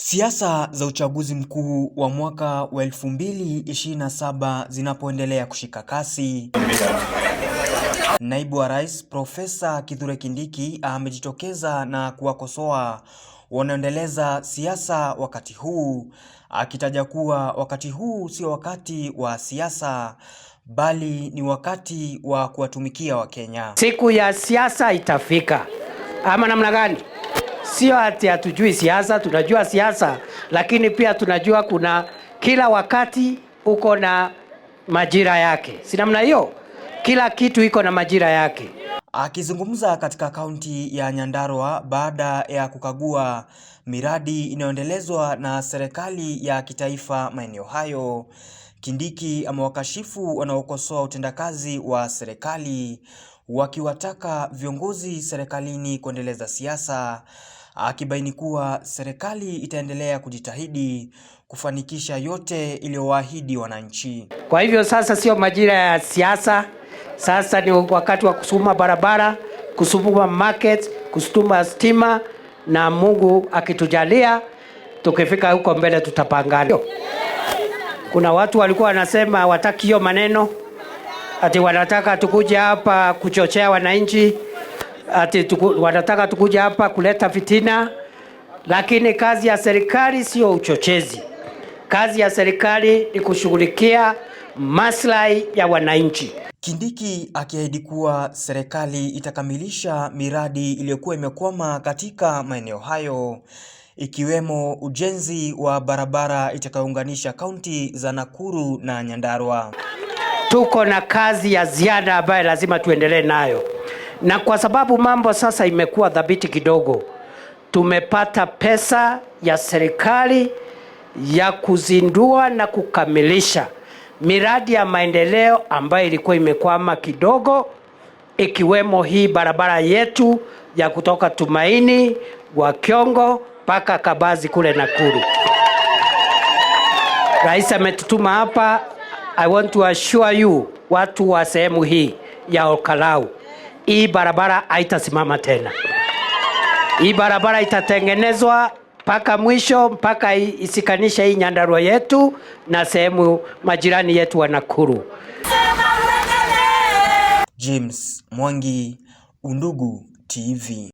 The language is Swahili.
Siasa za uchaguzi mkuu wa mwaka wa 2027 zinapoendelea kushika kasi, Naibu wa Rais Profesa Kithure Kindiki amejitokeza na kuwakosoa wanaoendeleza siasa wakati huu, akitaja kuwa wakati huu sio wakati wa siasa bali ni wakati wa kuwatumikia Wakenya. Siku ya siasa itafika. Ama namna gani? Sio ati hatujui siasa, tunajua siasa, lakini pia tunajua kuna kila wakati uko na majira yake. Si namna hiyo? Kila kitu iko na majira yake. Akizungumza katika kaunti ya Nyandarua baada ya kukagua miradi inayoendelezwa na serikali ya kitaifa maeneo hayo, Kindiki amewakashifu wanaokosoa utendakazi wa serikali, wakiwataka viongozi serikalini kuendeleza siasa, akibaini kuwa serikali itaendelea kujitahidi kufanikisha yote iliyowaahidi wananchi. Kwa hivyo sasa sio majira ya siasa, sasa ni wakati wa kusukuma barabara, kusukuma market, kusukuma stima, na Mungu akitujalia tukifika huko mbele tutapangana. Kuna watu walikuwa wanasema hawataki hiyo maneno, ati wanataka tukuje hapa kuchochea wananchi, ati wanataka tukuje hapa kuleta fitina, lakini kazi ya serikali sio uchochezi. Kazi ya serikali ni kushughulikia maslahi ya wananchi. Kindiki akiahidi kuwa serikali itakamilisha miradi iliyokuwa imekwama katika maeneo hayo, ikiwemo ujenzi wa barabara itakayounganisha kaunti za Nakuru na Nyandarua. Tuko na kazi ya ziada ambayo lazima tuendelee nayo. Na kwa sababu mambo sasa imekuwa dhabiti kidogo, tumepata pesa ya serikali ya kuzindua na kukamilisha miradi ya maendeleo ambayo ilikuwa imekwama kidogo, ikiwemo hii barabara yetu ya kutoka Tumaini wa Kiongo mpaka Kabazi kule Nakuru. Rais ametutuma hapa. I want to assure you, watu wa sehemu hii ya Olkalau, hii barabara haitasimama tena. Hii barabara itatengenezwa mpaka mwisho, mpaka isikanisha hii Nyandarua yetu na sehemu majirani yetu wa Nakuru. James Mwangi, Undugu TV.